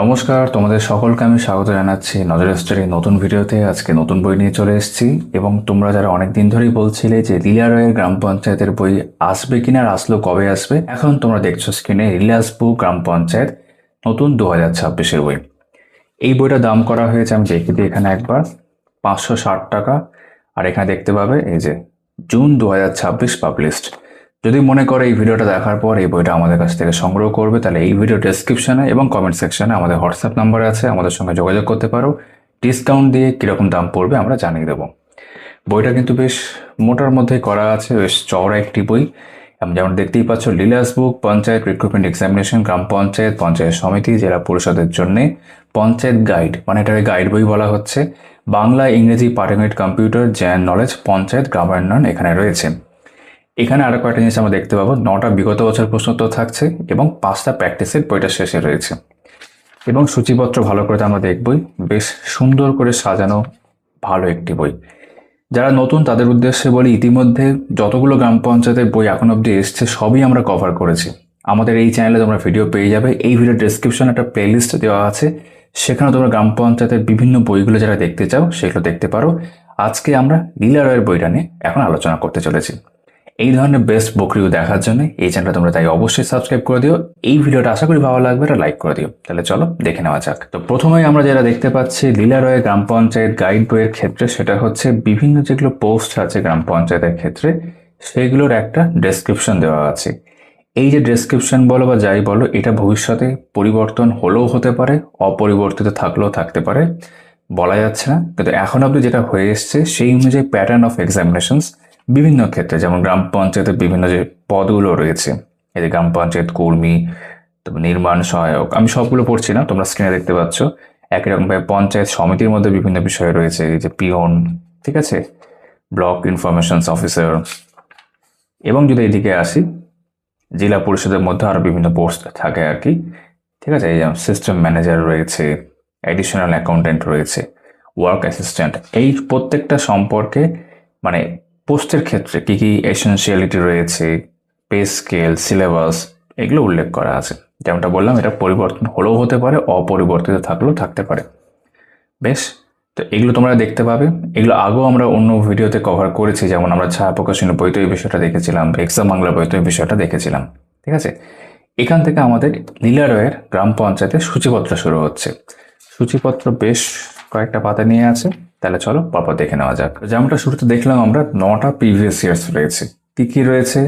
নমস্কার, তোমাদের সকলকে আমি স্বাগত জানাচ্ছি নজর স্টোরির নতুন ভিডিওতে। আজকে নতুন বই নিয়ে চলে এসেছি এবং তোমরা যারা অনেক দিন ধরেই বলছিলে যে লীলা রয়ের গ্রাম পঞ্চায়েতের বই আসবে কিনা, আর আসলো কবে আসবে, এখন তোমরা দেখছো স্ক্রিনে রিলাস বুক গ্রাম পঞ্চায়েত নতুন 2026-এর বই। এই বইটার দাম করা হয়েছে, আমি দেখে দিই এখানে একবার, 560 টাকা। আর এখানে দেখতে পাবে এই যে জুন 2026 পাবলিশড। যদি মনে করে এই ভিডিওটা দেখার পর এই বইটা আমাদের কাছ থেকে সংগ্রহ করবে, তাহলে এই ভিডিও ডেসক্রিপশনে এবং কমেন্ট সেকশনে আমাদের হোয়াটসঅ্যাপ নাম্বার আছে, আমাদের সঙ্গে যোগাযোগ করতে পারো। ডিসকাউন্ট দিয়ে কীরকম দাম পড়বে আমরা জানিয়ে দেবো। বইটা কিন্তু বেশ মোটার মধ্যেই করা আছে, বেশ চওড়া একটি বই। যেমন দেখতেই পাচ্ছ, লীলাস বুক পঞ্চায়েত রিক্রুটমেন্ট এক্সামিনেশন, গ্রাম পঞ্চায়েত, পঞ্চায়েত সমিতি, জেলা পরিষদের জন্য পঞ্চায়েত গাইড, মানে এটাকে গাইড বই বলা হচ্ছে। বাংলা, ইংরেজি, পাটিগণিত, কম্পিউটার, জেনারেল নলেজ, পঞ্চায়েত, গ্রামায়ণ এখানে রয়েছে। এখানে আরো কয়েকটা জিনিস আমরা দেখতে পাবো, 9টা বিগত বছর প্রশ্নোত্তর থাকছে এবং 5টা প্র্যাকটিসের বইটা শেষে রয়েছে। এবং সূচিপত্র ভালো করে আমরা দেখবই, বেশ সুন্দর করে সাজানো ভালো একটি বই। যারা নতুন তাদের উদ্দেশ্যে বলি, ইতিমধ্যে যতগুলো গ্রাম পঞ্চায়েতের বই এখন অবধি এসছে সবই আমরা কভার করেছি। আমাদের এই চ্যানেলে তোমরা ভিডিও পেয়ে যাবে। এই ভিডিও ডেসক্রিপশনে একটা প্লেলিস্ট দেওয়া আছে, সেখানে তোমরা গ্রাম পঞ্চায়েতের বিভিন্ন বইগুলো যারা দেখতে চাও সেগুলো দেখতে পারো। আজকে আমরা লীলা রয়ের বইটা নিয়ে এখন আলোচনা করতে চলেছি। এই ধরনের বেস্ট বুক রিভিউ দেখার জন্য এই চ্যানেলটা তোমরা তাই অবশ্যই সাবস্ক্রাইব করে দিও। এই ভিডিওটা আশা করি ভালো লাগবে, এটা লাইক করে দিও। তাহলে চলো দেখে নেওয়া যাক। তো প্রথমেই আমরা যেটা দেখতে পাচ্ছি লীলা রয়ের গ্রাম পঞ্চায়েত গাইড বইয়ের ক্ষেত্রে, সেটা হচ্ছে বিভিন্ন যেগুলো পোস্ট আছে গ্রাম পঞ্চায়েতের ক্ষেত্রে সেগুলোর একটা ডেসক্রিপশন দেওয়া আছে। এই যে ডেসক্রিপশন বলো বা যাই বলো, এটা ভবিষ্যতে পরিবর্তন হলেও হতে পারে, অপরিবর্তিত থাকলেও থাকতে পারে, বলা যাচ্ছে না। কিন্তু এখন অবধি যেটা হয়ে এসছে সেই অনুযায়ী প্যাটার্ন অফ এক্সামিনেশনস বিভিন্ন ক্ষেত্রে, যেমন গ্রাম পঞ্চায়েতের বিভিন্ন যে পদগুলো রয়েছে, এই যে গ্রাম পঞ্চায়েত কর্মী, তারপর নির্মাণ সহায়ক, আমি সবগুলো পড়ছি না, তোমরা স্ক্রিনে দেখতে পাচ্ছ। একই রকমভাবে পঞ্চায়েত সমিতির মধ্যে বিভিন্ন বিষয় রয়েছে, এই যে পিওন, ঠিক আছে, ব্লক ইনফরমেশনস অফিসার। এবং যদি এদিকে আসি, জেলা পরিষদের মধ্যে আরও বিভিন্ন পোস্ট থাকে আর কি, ঠিক আছে। এই যেমন সিস্টেম ম্যানেজার রয়েছে, অ্যাডিশনাল অ্যাকাউন্ট্যান্ট রয়েছে, ওয়ার্ক অ্যাসিস্ট্যান্ট। এই প্রত্যেকটা সম্পর্কে মানে পোস্টের ক্ষেত্রে কী কী এসেনশিয়ালিটি রয়েছে, পে স্কেল, সিলেবাস, এগুলো উল্লেখ করা আছে। যেমনটা বললাম, এটা পরিবর্তন হলেও হতে পারে, অপরিবর্তিত থাকলেও থাকতে পারে। বেশ, তো এগুলো তোমরা দেখতে পাবে। এগুলো আগেও আমরা অন্য ভিডিওতে কভার করেছি, যেমন আমরা ছায়া প্রকাশনী বইতে এই বিষয়টা দেখেছিলাম, এক্সাম বাংলা বইতে এই বিষয়টা দেখেছিলাম, ঠিক আছে। এখান থেকে আমাদের লীলা রয়ের গ্রাম পঞ্চায়েতের সূচিপত্র শুরু হচ্ছে। সূচিপত্র বেশ কয়েকটা পাতা নিয়ে আছে, তাহলে চলো পরপর দেখে নেওয়া যাক। যেমনটা শুরুতে দেখলাম আমরা, 9টা প্রিভিয়াস ইয়ার্স রয়েছে। কি কি রয়েছে?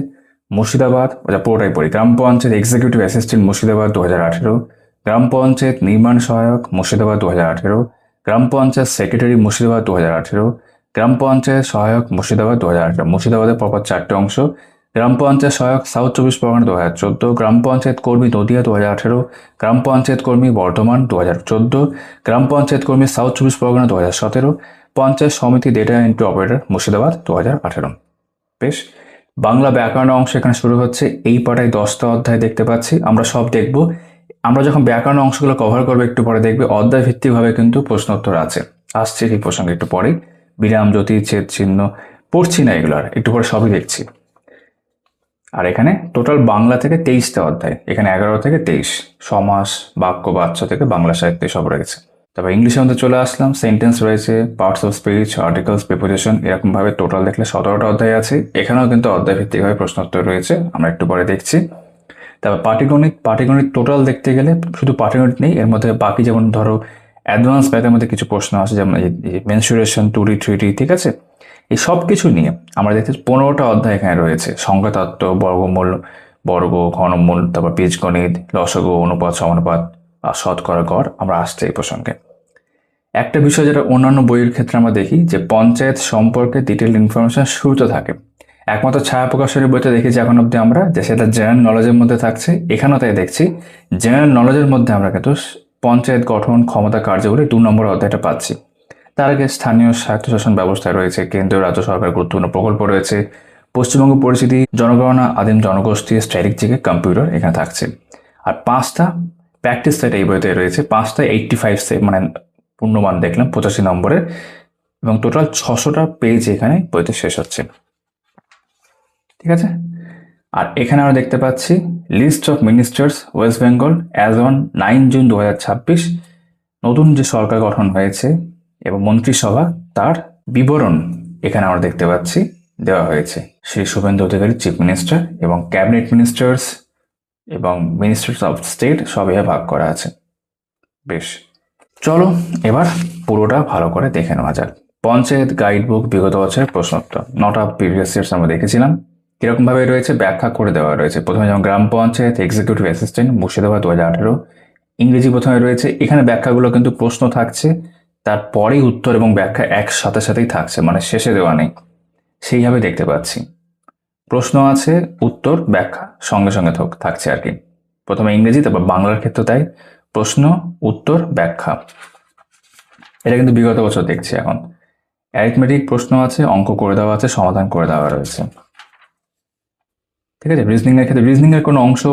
মুর্শিদাবাদ, পুরোটাই পড়ি। গ্রাম পঞ্চায়েত এক্সিকিউটিভ অ্যাসিস্ট্যান্ট মুর্শিদাবাদ 2018, গ্রাম পঞ্চায়েত নির্মাণ সহায়ক মুর্শিদাবাদ 2018, গ্রাম পঞ্চায়েত সেক্রেটারি মুর্শিদাবাদ 2018, গ্রাম পঞ্চায়েত সহায়ক মুর্শিদাবাদ 2018। মুর্শিদাবাদের পরপর 4টে অংশ। গ্রাম পঞ্চায়েত সহায়ক সাউথ 24 পরগনা 2014, গ্রাম পঞ্চায়েত কর্মী নদিয়া 2018, গ্রাম পঞ্চায়েত কর্মী বর্ধমান 2014, গ্রাম পঞ্চায়েত কর্মী সাউথ 24 পরগনা 2017, পঞ্চায়েত সমিতি ডেটা এন্ট্রি অপারেটর মুর্শিদাবাদ 2018। বেশ, বাংলা ব্যাকরণ অংশ এখানে শুরু হচ্ছে। এই পাটায় 10টা অধ্যায় দেখতে পাচ্ছি, আমরা সব দেখব। আমরা যখন ব্যাকরণ অংশগুলো কভার করবো একটু পরে দেখবে অধ্যায় ভিত্তিকভাবে কিন্তু প্রশ্নোত্তর আসছে এই প্রসঙ্গে একটু পরে। বিরাম, জ্যোতি, ছেদ চিহ্ন পড়ছি না, এগুলো আর একটু পরে সবই দেখছি। আর এখানে টোটাল বাংলা থেকে 23টা অধ্যায়, এখানে 11 থেকে 23, সমাস, বাক্য, বাচ্য থেকে বাংলা সাহিত্যে সব রয়েছে। তারপর ইংলিশের মধ্যে চলে আসলাম, সেন্টেন্স রয়েছে, parts of speech, articles, preposition, এরকম ভাবে টোটাল দেখলে 17টা অধ্যায় আছে। এখানেও কিন্তু অধ্যায় ভিত্তিকভাবে প্রশ্নোত্তর রয়েছে, আমরা একটু পরে দেখছি। তারপর পাটিগণিত টোটাল দেখতে গেলে শুধু পাটিগণিত নেই, এর মধ্যে বাকি যেমন ধরো অ্যাডভান্স ম্যাথের মধ্যে কিছু প্রশ্ন আছে, যেমন মেনসুরেশন, 2D 3D, ঠিক আছে। এই সব কিছু নিয়ে আমরা দেখতে 15টা অধ্যায় এখানে রয়েছে। সংখ্যাতত্ত্ব, বর্গমূল, বর্গ, ঘনমূল, তারপর বীজগণিত, লসগু, অনুপাত, সমানুপাত, আর শতকরা গড়, আমরা আসছে এই প্রসঙ্গে। একটা বিষয় যেটা অন্যান্য বইয়ের ক্ষেত্রে আমরা দেখি, যে পঞ্চায়েত সম্পর্কে ডিটেল ইনফরমেশন শুরুতে থাকে। একমাত্র ছায়া প্রকাশনী বইতে দেখেছি এখন অব্দি আমরা, যে সেটা জেনারেল নলেজের মধ্যে থাকছে। এখানেও তাই দেখছি, জেনারেল নলেজের মধ্যে আমরা কিন্তু পঞ্চায়েত গঠন, ক্ষমতা, কার্যাবলী 2 নম্বর অধ্যায়টা পাচ্ছি। তার আগে স্থানীয় স্বায়ত্তশাসন ব্যবস্থায় রয়েছে, কেন্দ্রীয় রাজ্য সরকারের গুরুত্বপূর্ণ প্রকল্প রয়েছে, পশ্চিমবঙ্গ পরিস্থিতি, জনগণনা, আদিম জনগোষ্ঠী, স্ট্র্যাটেজিক, কম্পিউটার এখানে থাকছে। আর 5টা প্র্যাকটিস সেট এই বইতে রয়েছে, 5টা 85 সেট, মানে পূর্ণমান দেখলাম 85 নম্বরের, এবং টোটাল 600টা পেজ এখানে বইতে শেষ হচ্ছে, ঠিক আছে। আর এখানে আমরা দেখতে পাচ্ছি list of ministers West Bengal as on 9 June 2026, নতুন যে সরকার গঠন হয়েছে এবং মন্ত্রিসভা তার বিবরণ এখানে আমরা দেখতে পাচ্ছি দেওয়া হয়েছে। শ্রী শুভেন্দু অধিকারী চিফ মিনিস্টার এবং ক্যাবিনেট মিনিস্টার্স এবং মিনিস্টার্স অফ স্টেট সব এভাবে ভাগ করা আছে। বেশ, চলো এবার পুরোটা ভালো করে দেখে নেওয়া যাক। পঞ্চায়েত গাইড বুক বিগত বছরের প্রশ্নোত্তর, নট অফ প্রিভিয়াস ইয়ার্স আমরা দেখেছিলাম কিরকম ভাবে রয়েছে, ব্যাখ্যা করে দেওয়া রয়েছে। প্রথমে যেমন গ্রাম পঞ্চায়েত এক্সিকিউটিভ অ্যাসিস্ট্যান্ট মুর্শিদাবাদ 2018, ইংরেজি প্রথমে রয়েছে। এখানে ব্যাখ্যাগুলো কিন্তু প্রশ্ন থাকছে, তারপরেই উত্তর এবং ব্যাখ্যা একসাথে সাথেই থাকছে, মানে শেষে দেওয়া নেই, সেইভাবে দেখতে পাচ্ছি। প্রশ্ন আছে, উত্তর ব্যাখ্যা সঙ্গে সঙ্গে থাকছে আর কি। প্রথমে ইংরেজি, তারপর বাংলার ক্ষেত্রে তাই প্রশ্ন উত্তর ব্যাখ্যা। এটা কিন্তু বিগত বছর দেখছি। এখন অ্যারিথমেটিক প্রশ্ন আছে, অঙ্ক করে দেওয়া আছে, সমাধান করে দেওয়া রয়েছে। ঠিক আছে, রিজনিং এর ক্ষেত্রে রিজনিং এর কোনো অংশ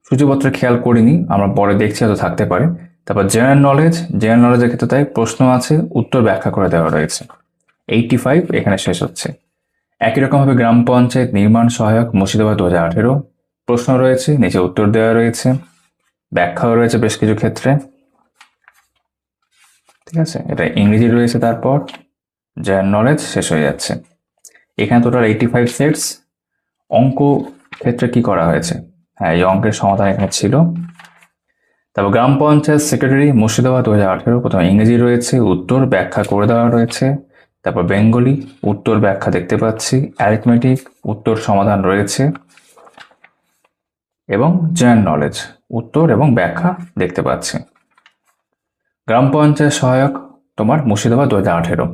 সূচিপত্রে খেয়াল করিনি, আমরা পরে দেখছি হয়তো থাকতে পারে। তারপর জেনারেল নলেজের ক্ষেত্রে তাই প্রশ্ন আছে, উত্তর ব্যাখ্যা করে দেওয়া রয়েছে। 85 এখানে শেষ হচ্ছে। একই রকমভাবে গ্রাম পঞ্চায়েত নির্মাণ সহায়ক মুর্শিদাবাদ 2018, প্রশ্ন রয়েছে, নিচে উত্তর দেওয়া রয়েছে, ব্যাখ্যাও রয়েছে বেশ কিছু ক্ষেত্রে। ঠিক আছে, এটা ইংরেজি রয়েছে, তারপর জেনারেল নলেজ শেষ হয়ে যাচ্ছে। এখানে টোটাল 85 সেটস। অঙ্ক ক্ষেত্রে কি করা হয়েছে, হ্যাঁ এই অঙ্কের সমাধান এখানে ছিল। তারপর গ্রাম পঞ্চায়েত সেক্রেটারি মুর্শিদাবাদ 2018, প্রথমে ইংরেজি রয়েছে, উত্তর ব্যাখ্যা করে দেওয়া রয়েছে। তারপর বেঙ্গলি, উত্তর ব্যাখ্যা দেখতে পাচ্ছি। অ্যারিথমেটিক, উত্তর সমাধান রয়েছে। এবং জেনারেল নলেজ, উত্তর এবং ব্যাখ্যা দেখতে পাচ্ছি। গ্রাম পঞ্চায়েত সহায়ক তোমার মুর্শিদাবাদ 2018,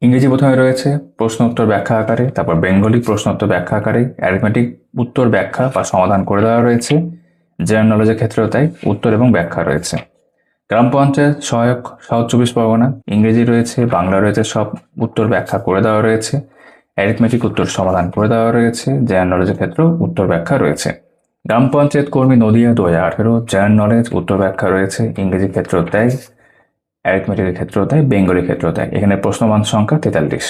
ইংরেজি প্রথমে রয়েছে, প্রশ্ন উত্তর ব্যাখ্যা আকারে। তারপর বেঙ্গলি, প্রশ্ন উত্তর ব্যাখ্যা আকারে। অ্যারিথমেটিক, উত্তর ব্যাখ্যা বা সমাধান করে দেওয়া রয়েছে। জেনারেল নলেজের ক্ষেত্রেও তাই উত্তর এবং ব্যাখ্যা রয়েছে। গ্রাম পঞ্চায়েত সহায়ক সাউথ 24 পরগনা, ইংরেজি রয়েছে, বাংলা রয়েছে, সব উত্তর ব্যাখ্যা করে দেওয়া রয়েছে। অ্যারিথমেটিক, উত্তর সমাধান করে দেওয়া রয়েছে। জেনারেল নলেজের ক্ষেত্রেও উত্তর ব্যাখ্যা রয়েছে। গ্রাম পঞ্চায়েত কর্মী নদিয়া 2018, জেনারেল নলেজ, উত্তর ব্যাখ্যা রয়েছে। ইংরেজি ক্ষেত্রেও তাই, অ্যারিথমেটিকের ক্ষেত্রেও তাই, বেঙ্গলি ক্ষেত্রেও তাই। এখানে প্রশ্নমান সংখ্যা 43।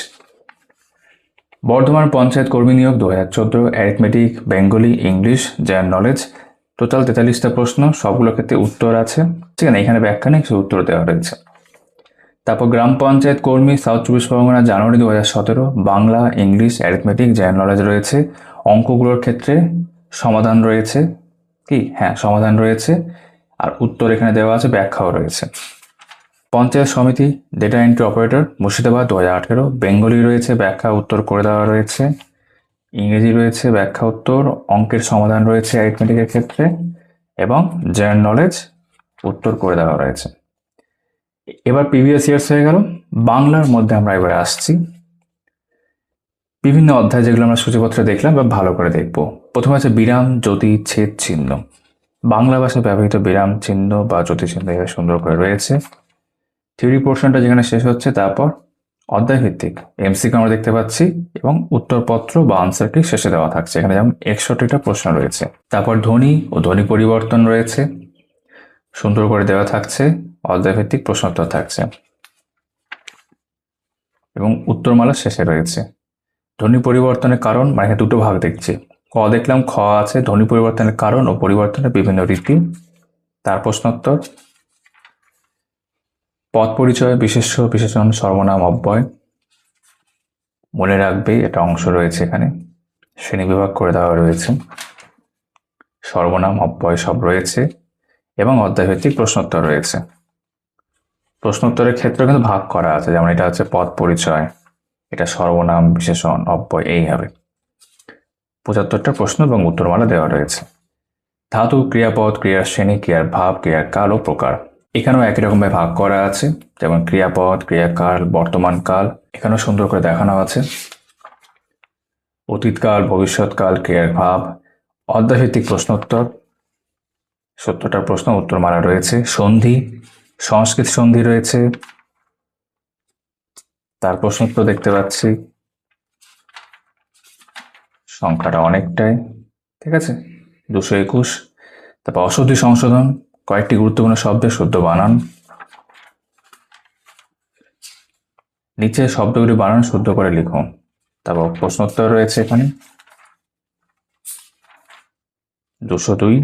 বর্ধমান পঞ্চায়েত কর্মী নিয়োগ 2014, arithmetic, Bengali, English, general knowledge, total 43টা প্রশ্ন, সবগুলো ক্ষেত্রে উত্তর আছে। ঠিক আছে, এখানে ব্যাখ্যা নেই, শুধু উত্তর দেওয়া রয়েছে। তারপর গ্রাম পঞ্চায়েত কর্মী সাউথ 24 পরগনা জানুয়ারি 2017, Bangla, English, arithmetic, general knowledge রয়েছে। অঙ্কগুলোর ক্ষেত্রে সমাধান রয়েছে কি, হ্যাঁ সমাধান রয়েছে, আর উত্তর এখানে দেওয়া আছে, ব্যাখ্যাও রয়েছে। পঞ্চায়েত সমিতি data entry operator Murshidabad 2018, Bengali রয়েছে, ব্যাখ্যা উত্তর করে দেওয়া রয়েছে। ইংরেজি রয়েছে, ব্যাখ্যা উত্তর, অঙ্কের সমাধান রয়েছে অ্যারিথমেটিকের ক্ষেত্রে, এবং জেনারেল নলেজ উত্তর করে দেওয়া রয়েছে। এবার প্রিভিয়াস ইয়ার্স হয়ে গেল। বাংলার মধ্যে আমরা এবার আসছি। বিভিন্ন অধ্যায় যেগুলো আমরা সূচিপত্রে দেখলাম বা ভালো করে দেখব। প্রথমে আছে বিরাম, জ্যোতি, ছেদ চিহ্ন। বাংলা ভাষায় ব্যবহৃত বিরাম চিহ্ন বা জ্যোতি চিহ্ন এখানে সুন্দর করে রয়েছে। থিওরি পোর্শনটা যেখানে শেষ হচ্ছে, তারপর অধ্যায় ভিত্তিক এমসিকিউ আমরা দেখতে পাচ্ছি, এবং উত্তরপত্র বা আনসারটি শেষে দেওয়া থাকছে। এখানে যেমন 61টা প্রশ্ন রয়েছে। তারপর ধ্বনি ও ধ্বনি পরিবর্তন রয়েছে, সুন্দর করে দেওয়া থাকছে। অধ্যায় ভিত্তিক প্রশ্নোত্তর থাকছে এবং উত্তরমালা শেষে রয়েছে। ধ্বনি পরিবর্তনের কারণ, মানে এখানে দুটো ভাগ দেখছি। ক দেখলাম, খ আছে ধ্বনি পরিবর্তনের কারণ ও পরিবর্তনের বিভিন্ন রীতি, তার প্রশ্নোত্তর। পদ পরিচয়, বিশেষ্য, বিশেষণ, সর্বনাম, অব্যয় মনে রাখবে, এটা অংশ রয়েছে এখানে, শ্রেণীবিভাগ করে দেওয়া রয়েছে। সর্বনাম, অব্যয় সব রয়েছে, এবং অধ্যায়ভিত্তিক প্রশ্নোত্তর রয়েছে। প্রশ্নোত্তরের ক্ষেত্রে কিন্তু ভাগ করা আছে, যেমন এটা হচ্ছে পদ পরিচয়, এটা সর্বনাম, বিশেষণ, অব্যয়, এইভাবে 75টা প্রশ্ন এবং উত্তরমালা দেওয়া রয়েছে। ধাতু, ক্রিয়াপদ, ক্রিয়ার শ্রেণী, ক্রিয়ার ভাব, ক্রিয়ার কাল ও প্রকার, এখানেও একই রকমভাবে ভাগ করা আছে, যেমন ক্রিয়াপদ, ক্রিয়াকাল, বর্তমান কাল, এখানেও সুন্দর করে দেখানো আছে। অতীতকাল, ভবিষ্যৎকাল, ক্রিয়ার ভাব, অধ্যায়ভিত্তিক প্রশ্নোত্তর, 70টা প্রশ্ন, উত্তরমালা রয়েছে। সন্ধি, সংস্কৃত সন্ধি রয়েছে, তার প্রশ্নোত্তর দেখতে পাচ্ছি, সংখ্যাটা অনেকটাই। ঠিক আছে, 221। তারপর অশুদ্ধি সংশোধন, কয়েকটি গুরুত্বপূর্ণ শব্দের শুদ্ধ বানান, নিচে শব্দগুলি বানান শুদ্ধ করে লিখুন। তারপর প্রশ্নোত্তর রয়েছে এখানে। 202।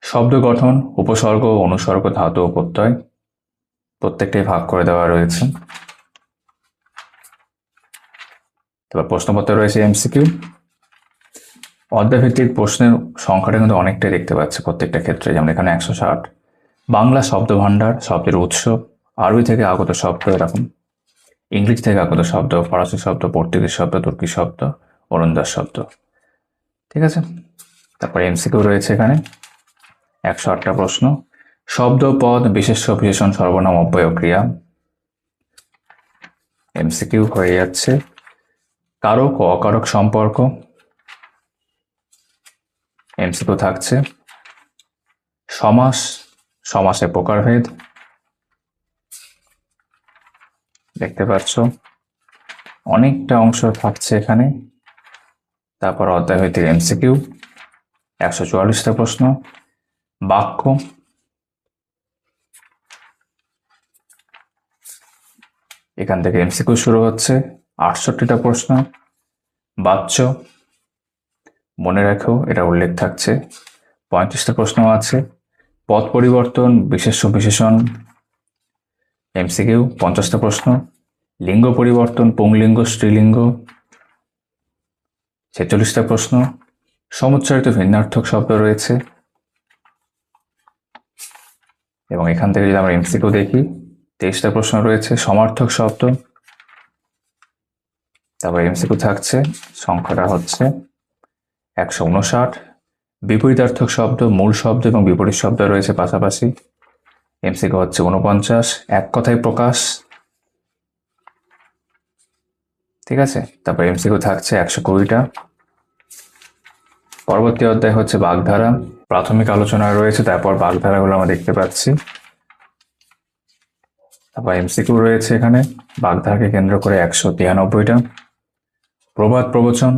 শব্দ গঠন, উপসর্গ, অনুসর্গ, ধাতু ও প্রত্যয় প্রত্যেকটাই ভাগ করে দেওয়া রয়েছে। তারপর প্রশ্নপত্র রয়েছে এমসিকিউ। অধ্যায়ভিত্তিক প্রশ্নের সংখ্যাটা কিন্তু অনেকটাই দেখতে পাচ্ছে প্রত্যেকটা ক্ষেত্রে, যেমন এখানে 160। বাংলা শব্দ ভাণ্ডার, শব্দের উৎস, আরবি থেকে আগত শব্দ এরকম, ইংরেজি থেকে আগত শব্দ, ফরাসি শব্দ, পর্তুগিজ শব্দ, তুর্কি শব্দ, ওলন্দাজ শব্দ। ঠিক আছে। তারপরে এমসিকিউ রয়েছে এখানে 108টা প্রশ্ন। শব্দ, পদ, বিশেষ্য, বিশেষণ, সর্বনাম, অব্যয়, ক্রিয়া এমসিকিউ হয়ে যাচ্ছে। কারক ও অকারক সম্পর্ক এমসিকিউ থাকছে। সমাস, সমাসের প্রকারভেদ দেখতে পাচ্ছ, অনেকটা অংশ থাকছে এখানে। তারপর অধ্যায়ভিত্তিক এমসিকিউ 144টা প্রশ্ন। বাক্য, এখান থেকে এমসিকিউ শুরু হচ্ছে। 68টা প্রশ্ন। বাচ্য, মনে রাখো এটা উল্লেখ থাকছে। 35টা প্রশ্ন আছে। পদ পরিবর্তন, বিশেষ্য, বিশেষণ এমসিকিউ 50টা প্রশ্ন। লিঙ্গ পরিবর্তন, পুংলিঙ্গ, স্ত্রীলিঙ্গ 46টা প্রশ্ন। সমুচ্চারিত ভিন্নার্থক শব্দ রয়েছে, এবং এখান থেকে যদি আমরা এমসিকিউ দেখি 23টা প্রশ্ন রয়েছে। সমার্থক শব্দ, তারপর এমসিকিউ থাকছে, সংখ্যাটা হচ্ছে 159। বিপরীতার্থক শব্দ, মূল শব্দ এবং বিপরীত শব্দ রয়েছে পাশাপাশি, এমসিকিউ হচ্ছে 49। এক কথায় প্রকাশ, ঠিক আছে। তারপর এমসিকিউ থাকছে 120টা। পরবর্তী অধ্যায় হচ্ছে বাগধারা। প্রাথমিক আলোচনা রয়েছে, তারপর বাগধারাগুলো আমরা দেখতে পাচ্ছি। তারপর এমসিকিউ রয়েছে এখানে বাগধারাকে কেন্দ্র করে 193টা। প্রবাদ প্রবচন,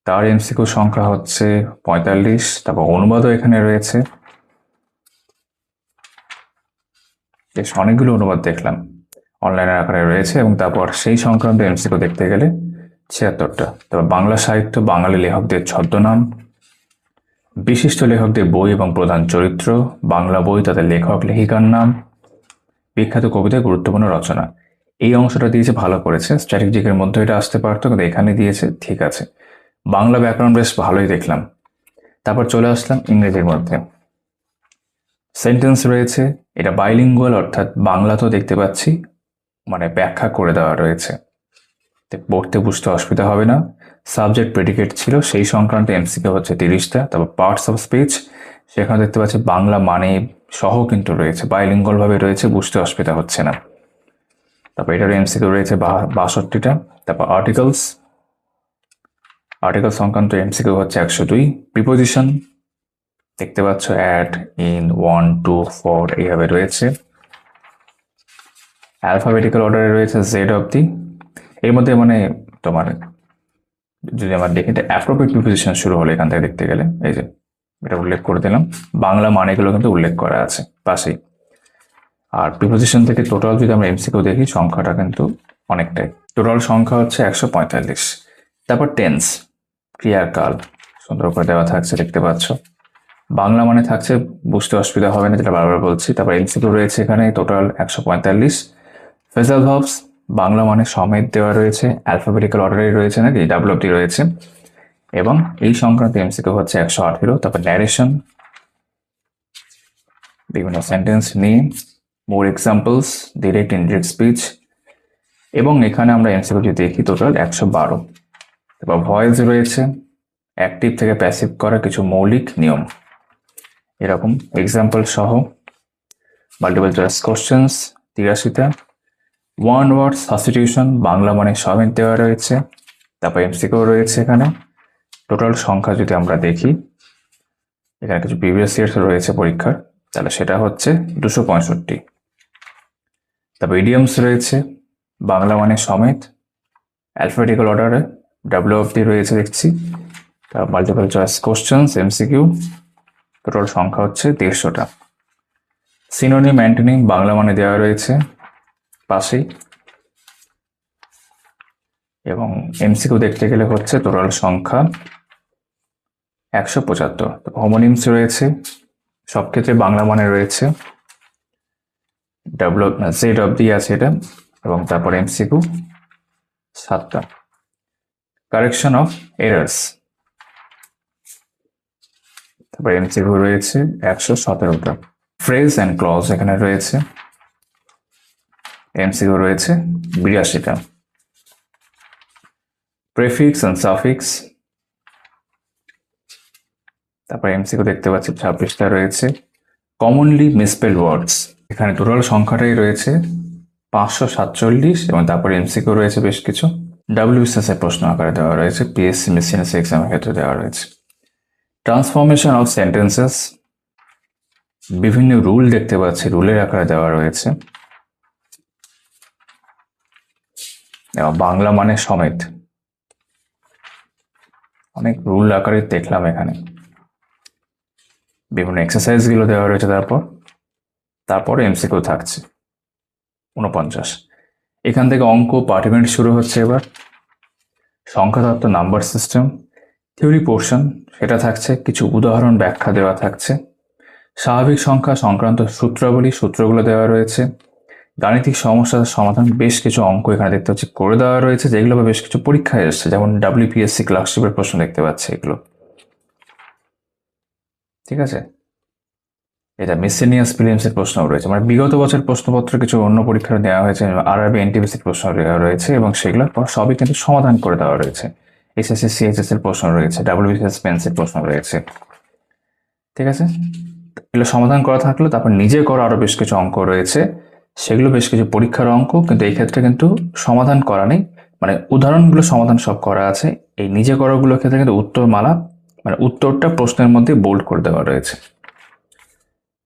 তার এমসিকিউ সংখ্যা হচ্ছে 45। তারপর অনুবাদও এখানে রয়েছে, বেশ অনেকগুলো অনুবাদ দেখলাম অনলাইনের আকারে রয়েছে, এবং তারপর সেই সংক্রান্ত এমসিকিউ দেখতে গেলে 76টা। তারপর বাংলা সাহিত্য, বাঙালি লেখকদের ছদ্মনাম, বিশিষ্ট লেখকদের বই এবং প্রধান চরিত্র, বাংলা বই, তাদের লেখক লেখিকার নাম, বিখ্যাত কবিতার গুরুত্বপূর্ণ রচনা। এই অংশটা দিয়েছে, ভালো করেছে। স্ট্র্যাটেজিকের মধ্যে এটা আসতে পারতো, কিন্তু এখানে দিয়েছে, ঠিক আছে। বাংলা ব্যাকরণ বেশ ভালোই দেখলাম। তারপর চলে আসলাম ইংরেজির মধ্যে। সেন্টেন্স রয়েছে, এটা বাইলিঙ্গুয়াল, অর্থাৎ বাংলা তো দেখতে পাচ্ছি, মানে ব্যাখ্যা করে দেওয়া রয়েছে, পড়তে বুঝতে অসুবিধা হবে না। সাবজেক্ট প্রেডিকেট ছিল, সেই সংক্রান্ত এমসিকিউ হচ্ছে 30টা। তারপর পার্টস অফ স্পিচ, সেখানে দেখতে পাচ্ছি বাংলা মানে সহ কিন্তু রয়েছে, বাইলিঙ্গুয়াল ভাবে রয়েছে, বুঝতে অসুবিধা হচ্ছে না। তারপর এটার এমসিকিউ রয়েছে 62টা। তারপর আর্টিকেলস, আর্টিকেল সংক্রান্ত এমসিকিউ হচ্ছে 102। প্রিপোজিশন দেখতে পাচ্ছ, at, in, on, to, for এইভাবে রয়েছে। অ্যালফাবেটিক্যাল অর্ডারে রয়েছে জেড অব্দি। এর মধ্যে মানে তোমার যদি আমরা দেখি, এটা অ্যাপ্রোপ্রিয়েট প্রিপোজিশন শুরু হলো এখান থেকে দেখতে গেলে, এই যে এটা উল্লেখ করে দিলাম, বাংলা মানেগুলো কিন্তু উল্লেখ করা আছে পাশেই। আর প্রিপোজিশন থেকে টোটাল যদি আমরা এমসিকিউ দেখি, সংখ্যাটা কিন্তু অনেকটাই, টোটাল সংখ্যা হচ্ছে 145। তারপর টেন্স, ক্রিয়ার কাল সুন্দর করে দেওয়া থাকছে, দেখতে পাচ্ছ। বাংলা মানে থাকছে, বুঝতে অসুবিধা হবে না, যেটা বারবার বলছি। তারপর এমসিকিউ রয়েছে এখানে টোটাল 145। ফেজাল ভার্বস, বাংলা মানে সমেত দেওয়া রয়েছে, অ্যালফাবেটিক্যাল অর্ডারে রয়েছে, নাকি ডাবল অব্দি রয়েছে, এবং এই সংক্রান্ত এমসিকিউ হচ্ছে 118। তারপর ন্যারেশন, বিভিন্ন সেন্টেন্স নিয়ে, মোর এক্সাম্পলস, ডিরেক্ট ইনডিরেক্ট স্পিচ, এবং এখানে আমরা এমসিকিউ যদি দেখি টোটাল 112। তারপর ভয়েস রয়েছে, অ্যাক্টিভ থেকে প্যাসিভ করা কিছু মৌলিক নিয়ম, এরকম এক্সাম্পল সহ। মাল্টিপল চয়েস কোশ্চেন্স 83টা। ওয়ান ওয়ার্ড সাবস্টিটিউশন, বাংলা মানে সমেত দেওয়া রয়েছে। তারপর এমসিকিউ রয়েছে এখানে টোটাল সংখ্যা যদি আমরা দেখি, এখানে কিছু প্রিভিয়াস ইয়ার্স রয়েছে পরীক্ষার, তাহলে সেটা হচ্ছে 265। তারপর ইডিয়মস রয়েছে, বাংলা মানে সমেত, অ্যালফাবেটিক্যাল অর্ডারে, ডাব্লিউ অব্দি রয়েছে দেখছি। তারপর multiple choice questions MCQ, total সংখ্যা হচ্ছে 150টা। সিনোনিম, অ্যান্টোনিম, বাংলা মানে দেওয়া রয়েছে পাশেই, এবং এমসিকিউ দেখতে গেলে হচ্ছে টোটাল সংখ্যা 175। হোমোনিমস রয়েছে, সব ক্ষেত্রে বাংলা মানে রয়েছে। জেড অব্দি আছে এটা, এবং তারপর এমসিকিউ 7টা। কারেকশন অফ এরার্স, তারপর এমসিকিউ রয়েছে 117টা। ফ্রেজ অ্যান্ড ক্লজ এখানে রয়েছে, এমসিকিউ রয়েছে 82টা। প্রেফিক্স অ্যান্ড সাফিক্স, তারপর এমসিকিউ দেখতে পাচ্ছি 26টা রয়েছে। কমনলি মিসস্পেলড ওয়ার্ডস, এখানে টোটাল সংখ্যাটাই রয়েছে 547, এবং তারপর এমসিকিউ রয়েছে বেশ কিছু। ডাব্লিউবিসিএস এর প্রশ্ন আকারে দেওয়া রয়েছে, পিএসসি মিসসিএনএস এক্সামের ক্ষেত্রে দেওয়া রয়েছে। ট্রান্সফরমেশন অফ সেন্টেন্সেস, বিভিন্ন রুল দেখতে পাচ্ছি, রুলের আকারে দেওয়া রয়েছে, এবং বাংলা মানে সমেত অনেক রুল আকারে দেখলাম এখানে। বিভিন্ন এক্সারসাইজ গুলো দেওয়া রয়েছে, তারপর এমসিকিউ থাকছে 49। এখান থেকে অঙ্ক পার্টিমেন্ট শুরু হচ্ছে। এবার সংখ্যাতত্ত্ব, নাম্বার সিস্টেম, থিওরি পোর্শন সেটা থাকছে, কিছু উদাহরণ ব্যাখ্যা দেওয়া থাকছে। স্বাভাবিক সংখ্যা সংক্রান্ত সূত্রাবলী, সূত্রগুলো দেওয়া রয়েছে। গাণিতিক সমস্যার সমাধান, বেশ কিছু অঙ্ক এখানে দেখতে পাচ্ছি করে দেওয়া রয়েছে, যেগুলো বেশ কিছু পরীক্ষায় এসছে, যেমন ডাব্লিউপিএসসি ক্লার্কশিপের প্রশ্ন দেখতে পাচ্ছি এগুলো। ঠিক আছে, এটা মিসেলিনিয়াস প্রিলিমস এর প্রশ্ন রয়েছে, মানে বিগত বছর প্রশ্নপত্র কিছু অন্য পরীক্ষা দেওয়া হয়েছে, আরআরবি এনটিপিসির প্রশ্ন দেওয়া রয়েছে, এবং সেগুলোর পর সবই কিন্তু সমাধান করে দেওয়া রয়েছে। এসএসসি সিএইচএস এর প্রশ্ন রয়েছে, ডাব্লিউবিসিএস মেন্স এর প্রশ্ন রয়েছে। ঠিক আছে, এগুলো সমাধান করা থাকলো। তারপর নিজে করা আরো বেশ কিছু অঙ্ক রয়েছে, সেগুলো বেশ কিছু পরীক্ষার অঙ্ক, কিন্তু এই ক্ষেত্রে কিন্তু সমাধান করা নেই, মানে উদাহরণগুলো সমাধান সব করা আছে। এই নিজে করাগুলোর ক্ষেত্রে কিন্তু উত্তরমালা, মানে উত্তরটা প্রশ্নের মধ্যে বোল্ড করে দেওয়া রয়েছে।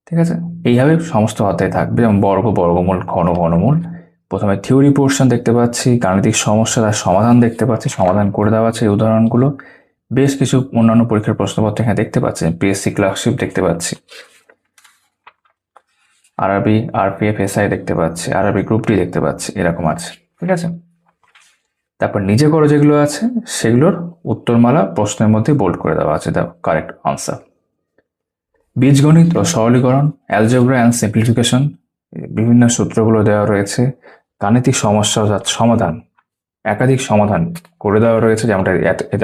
ঠিক আছে, এইভাবে সমস্ত অধ্যায় থাকবে, যেমন বর্গ, বর্গমূল, ঘনমূল। প্রথমে থিওরি পোর্শন দেখতে পাচ্ছি, গাণিতিক সমস্যা তার সমাধান দেখতে পাচ্ছি, সমাধান করে দেওয়া আছে এই উদাহরণগুলো। বেশ কিছু অন্যান্য পরীক্ষার প্রশ্নপত্র এখানে দেখতে পাচ্ছি, পিএসসি ক্লার্কশিপ দেখতে পাচ্ছি, আরআরবি, আরপিএফ, এসআই দেখতে পাচ্ছি, আরআরবি গ্রুপ ডি দেখতে পাচ্ছি, এরকম আছে। ঠিক আছে, তারপর নিজে করো যেগুলো আছে সেগুলোর উত্তরমালা প্রশ্নের মধ্যে বোল্ড করে দেওয়া আছে, দাও কারেক্ট আনসার। বীজগণিত ও সরলীকরণ, অ্যালজেব্রা অ্যান্ড সিম্পলিফিকেশন, বিভিন্ন সূত্রগুলো দেওয়া রয়েছে। গাণিতিক সমস্যা সমাধান, একাধিক সমাধান করে দেওয়া রয়েছে, যেমনটা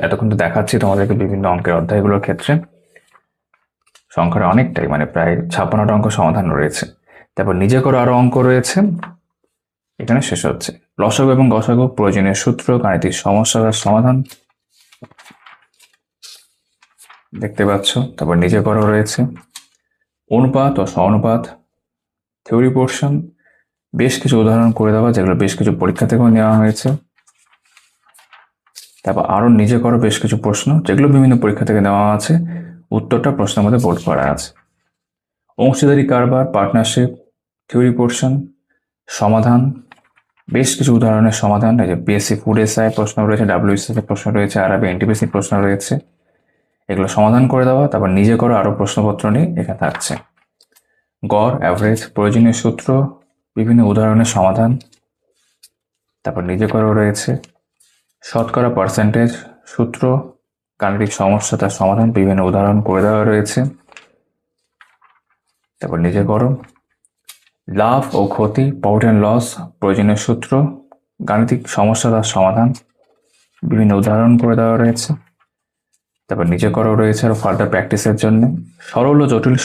এতক্ষণ তো দেখাচ্ছি তোমাদেরকে বিভিন্ন অঙ্কের অধ্যায়গুলোর ক্ষেত্রে। সংখ্যাটা অনেকটাই, মানে প্রায় 56টা অঙ্ক সমাধান রয়েছে। তারপর নিজে করো আরো অঙ্ক রয়েছে, এখানে শেষ হচ্ছে। লসাগু এবং গসাগু, প্রয়োজনীয় সূত্র, গাণিতিক সমস্যার সমাধান দেখতে পাচ্ছ। তারপর নিজে করো রয়েছে। অনুপাত ও সমানুপাত, থিওরি পোর্শন, বেশ কিছু উদাহরণ করে দেওয়া, যেগুলো বেশ কিছু পরীক্ষা থেকেও নেওয়া হয়েছে। তারপর আরো নিজে করো বেশ কিছু প্রশ্ন, যেগুলো বিভিন্ন পরীক্ষা থেকে নেওয়া আছে, উত্তরটা প্রশ্নের মধ্যে বোল্ড করা আছে। অংশীদারি কারবার, পার্টনারশিপ, থিওরি পোর্শন, সমাধান, বেশ কিছু উদাহরণের সমাধান, এই যে পিএসসি ফুড এসআই প্রশ্ন রয়েছে, ডাব্লিউবিসিএস এর প্রশ্ন রয়েছে, আরআরবি এনটিপিসির প্রশ্ন রয়েছে, এগুলো সমাধান করে দেওয়া। তারপর নিজে করো আরো প্রশ্নপত্র নিয়ে এখানে থাকছে। গড়, অ্যাভারেজ, প্রয়োজনীয় সূত্র, বিভিন্ন উদাহরণের সমাধান, তারপর নিজে করো রয়েছে। শতকরা, পার্সেন্টেজ, সূত্র, গাণিতিক সমস্যা তার সমাধান, বিভিন্ন উদাহরণ করে দেওয়া রয়েছে। তারপর নিজে করো। লাভ ও ক্ষতি, প্রফিট অ্যান্ড লস, প্রয়োজনীয় সূত্র, গাণিতিক সমস্যা তার সমাধান, বিভিন্ন উদাহরণ করে দেওয়া রয়েছে। তারপর নিজে করো রয়েছে আর ফার্দার প্র্যাকটিসের জন্য। সরল ও জটিল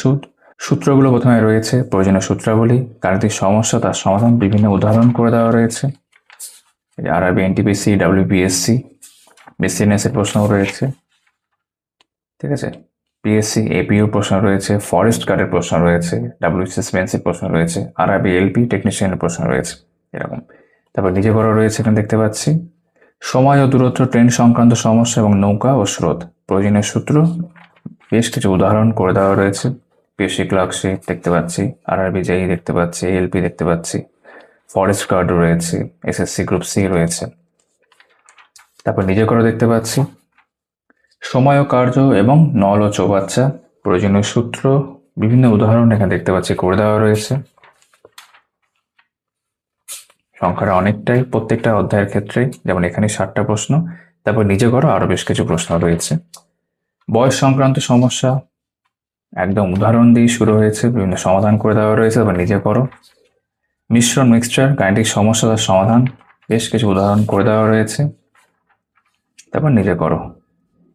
সূত্রগুলো প্রথমে রয়েছে, প্রয়োজনীয় সূত্রাবলী, গাণিতিক সমস্যা তার সমাধান, বিভিন্ন উদাহরণ করে দেওয়া রয়েছে। আরআরবি এনটিপিসি, ডাব্লিউপিএসসি, মিসসিএনএস এর প্রশ্ন রয়েছে। ঠিক আছে, পিএসসি এপিইউর প্রশ্ন রয়েছে, ফরেস্ট গার্ডের প্রশ্ন রয়েছে, ডাব্লিউবিসিএস মেন্সের প্রশ্ন রয়েছে, আরআরবি এলপি টেকনিশিয়ানের প্রশ্ন রয়েছে, এরকম। তারপর নিজে করা রয়েছে, এখানে দেখতে পাচ্ছি। সময় ও দূরত্ব, ট্রেন সংক্রান্ত সমস্যা এবং নৌকা ও স্রোত, প্রয়োজনীয় সূত্র, বেশ কিছু উদাহরণ করে দেওয়া রয়েছে। পিএসসি ক্লার্কশিপ দেখতে পাচ্ছি, আরআরবি জেই দেখতে পাচ্ছি, এলপি দেখতে পাচ্ছি, ফরেস্ট গার্ড রয়েছে, এসএসসি গ্রুপ সি রয়েছে। তারপর নিজে করা দেখতে পাচ্ছি। সময় ও কার্য এবং নল ও চৌবাচ্চা, প্রয়োজনীয় সূত্র, বিভিন্ন উদাহরণ এখানে দেখতে পাচ্ছি করে দেওয়া রয়েছে। সংখ্যাটা অনেকটাই প্রত্যেকটা অধ্যায়ের ক্ষেত্রে, যেমন এখানে 7টা প্রশ্ন। তারপর নিজে করো আরো বেশ কিছু প্রশ্ন রয়েছে। বয়স সংক্রান্ত সমস্যা একদম উদাহরণ দিয়ে শুরু হয়েছে, বিভিন্ন সমাধান করে দেওয়া রয়েছে, আবার নিজে করো। মিশ্রণ মিক্সচার গাণিতিক সমস্যা তার সমাধান, বেশ কিছু উদাহরণ করে দেওয়া রয়েছে, তারপর নিজে করো।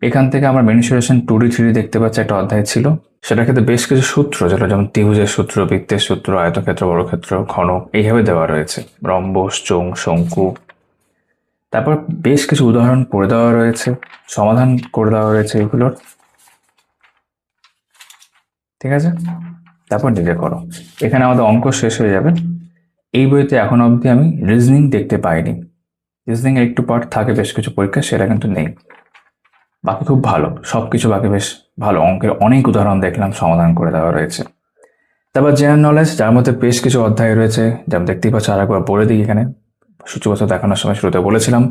এখান থেকে আমরা ম্যানিপুলেশন 2D 3D দেখতে পাচ্ছি একটা অধ্যায় ছিল, সেটার ক্ষেত্রে বেশ কিছু সূত্র, যেটা যেমন ত্রিভুজের সূত্র, বৃত্তের সূত্র, আয়তক্ষেত্র, বর্গক্ষেত্র, ঘনক এইভাবে দেওয়া রয়েছে, রম্বস, চোঙ, শঙ্কু। তারপর বেশ কিছু উদাহরণ করে দেওয়া রয়েছে, সমাধান করে দেওয়া রয়েছে এগুলোর, ঠিক আছে। তারপর নিজে করো। এখানে আমাদের অঙ্ক শেষ হয়ে যাবে। এই বইতে এখন অবধি আমি রিজনিং দেখতে পাইনি। রিজনিং এর একটু পার্ট থাকে বেশ কিছু পরীক্ষা, সেটা কিন্তু নেই। বাকি খুব ভালো, সবকিছু বাকি বেশ ভালো। অঙ্কের অনেক উদাহরণ দেখলাম, সমাধান করে দেওয়া রয়েছে। তারপর জেনারেল নলেজ, যার মধ্যে বেশ কিছু অধ্যায় রয়েছে, যেমন দেখতেই পাচ্ছ। আর একবার বলে দিই, এখানে সূচিপত্র দেখানোর সময় শুরুতে বলেছিলাম,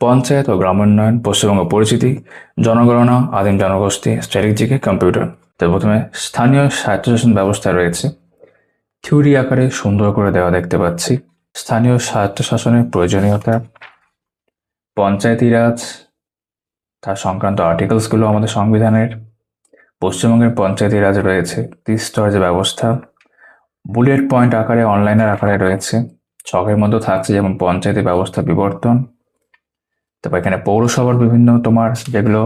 পঞ্চায়েত ও গ্রামোন্নয়ন, পশ্চিমবঙ্গ পরিচিতি, জনগণনা, আদিম জনগোষ্ঠী, স্ট্র্যাটেজিকে, কম্পিউটার। তো প্রথমে স্থানীয় স্বায়ত্তশাসন ব্যবস্থা রয়েছে, থিওরি আকারে সুন্দর করে দেওয়া দেখতে পাচ্ছি। স্থানীয় স্বায়ত্তশাসনের প্রয়োজনীয়তা, পঞ্চায়েতি রাজ, তার সংক্রান্ত আর্টিকেলসগুলো আমাদের সংবিধানের। পশ্চিমবঙ্গের পঞ্চায়েতি রাজ রয়েছে, ত্রিস্তর যে ব্যবস্থা, বুলেট পয়েন্ট আকারে অনলাইনের আকারে রয়েছে, ছকের মধ্যে থাকছে, যেমন পঞ্চায়েতি ব্যবস্থা বিবর্তন। তারপর এখানে পৌরসভার বিভিন্ন তোমার যেগুলো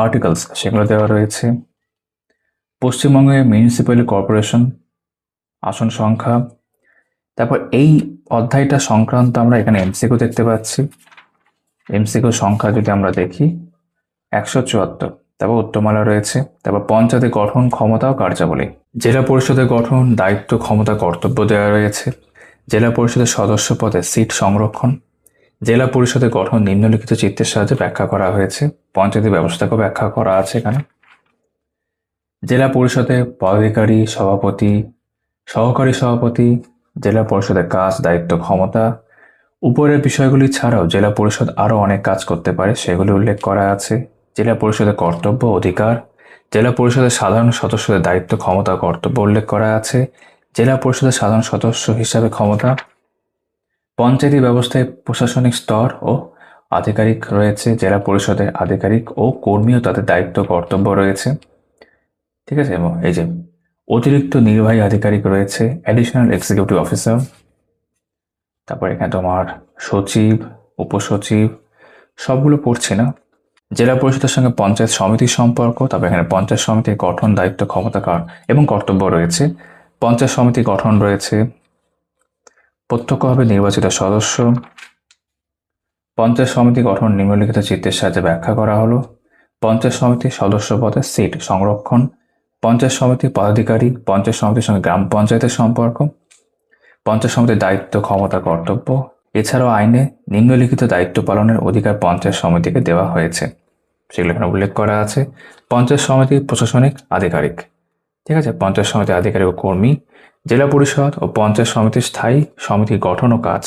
আর্টিকেলস, সেগুলো দেওয়া রয়েছে। পশ্চিমবঙ্গে মিউনিসিপ্যাল কর্পোরেশন, আসন সংখ্যা। তারপর এই অধ্যায়টা সংক্রান্ত আমরা এখানে এমসিকিউ দেখতে পাচ্ছি। এমসিকিউ সংখ্যা যদি আমরা দেখি 174। তারপর উত্তরমালা রয়েছে। তারপর পঞ্চায়েতের গঠন, ক্ষমতা ও কার্যাবলী। জেলা পরিষদের গঠন, দায়িত্ব, ক্ষমতা, কর্তব্য দেওয়া রয়েছে। জেলা পরিষদের সদস্য পদে সিট সংরক্ষণ। জেলা পরিষদের গঠন নিম্নলিখিত চিত্রের সাহায্যে ব্যাখ্যা করা হয়েছে। পঞ্চায়েতি ব্যবস্থাকেও ব্যাখ্যা করা আছে এখানে। জেলা পরিষদে পদাধিকারী, সভাপতি, সহকারী সভাপতি, জেলা পরিষদের কাজ, দায়িত্ব, ক্ষমতা। উপরের বিষয়গুলি ছাড়াও জেলা পরিষদ আরও অনেক কাজ করতে পারে, সেগুলি উল্লেখ করা আছে। জেলা পরিষদের কর্তব্য, অধিকার। জেলা পরিষদের সাধারণ সদস্যদের দায়িত্ব, ক্ষমতা, কর্তব্য উল্লেখ করা আছে। জেলা পরিষদের সাধারণ সদস্য হিসাবে ক্ষমতা। পঞ্চায়েতি ব্যবস্থায় প্রশাসনিক স্তর ও আধিকারিক রয়েছে। জেলা পরিষদের আধিকারিক ও কর্মীও তাদের দায়িত্ব, কর্তব্য রয়েছে, ঠিক আছে। এবং এই যে অতিরিক্ত নির্বাহী আধিকারিক রয়েছে, অ্যাডিশনাল এক্সিকিউটিভ অফিসার। তারপর এখানে তোমার সচিব, উপসচিব, সবগুলো পড়ছি না। জেলা পরিষদের সঙ্গে পঞ্চায়েত সমিতির সম্পর্ক। তারপর এখানে পঞ্চায়েত সমিতির গঠন, দায়িত্ব, ক্ষমতা এবং কর্তব্য রয়েছে। পঞ্চায়েত সমিতি গঠন রয়েছে, প্রত্যক্ষভাবে নির্বাচিত সদস্য। পঞ্চায়েত সমিতি গঠন নিম্নলিখিত চিত্রের সাহায্যে ব্যাখ্যা করা হলো। পঞ্চায়েত সমিতির সদস্য পদে সিট সংরক্ষণ। পঞ্চায়েত সমিতির পদাধিকারী, পঞ্চায়েত সমিতির সঙ্গে গ্রাম পঞ্চায়েতের সম্পর্ক। পঞ্চায়েত সমিতির দায়িত্ব, ক্ষমতা, কর্তব্য। এছাড়াও আইনে নিম্নলিখিত দায়িত্ব পালনের অধিকার পঞ্চায়েত সমিতিকে দেওয়া হয়েছে, সেগুলো এখানে উল্লেখ করা আছে। পঞ্চায়েত সমিতির প্রশাসনিক আধিকারিক, ঠিক আছে, পঞ্চায়েত সমিতির আধিকারিক ও কর্মী। জেলা পরিষদ ও পঞ্চায়েত সমিতির স্থায়ী সমিতির গঠন ও কাজ।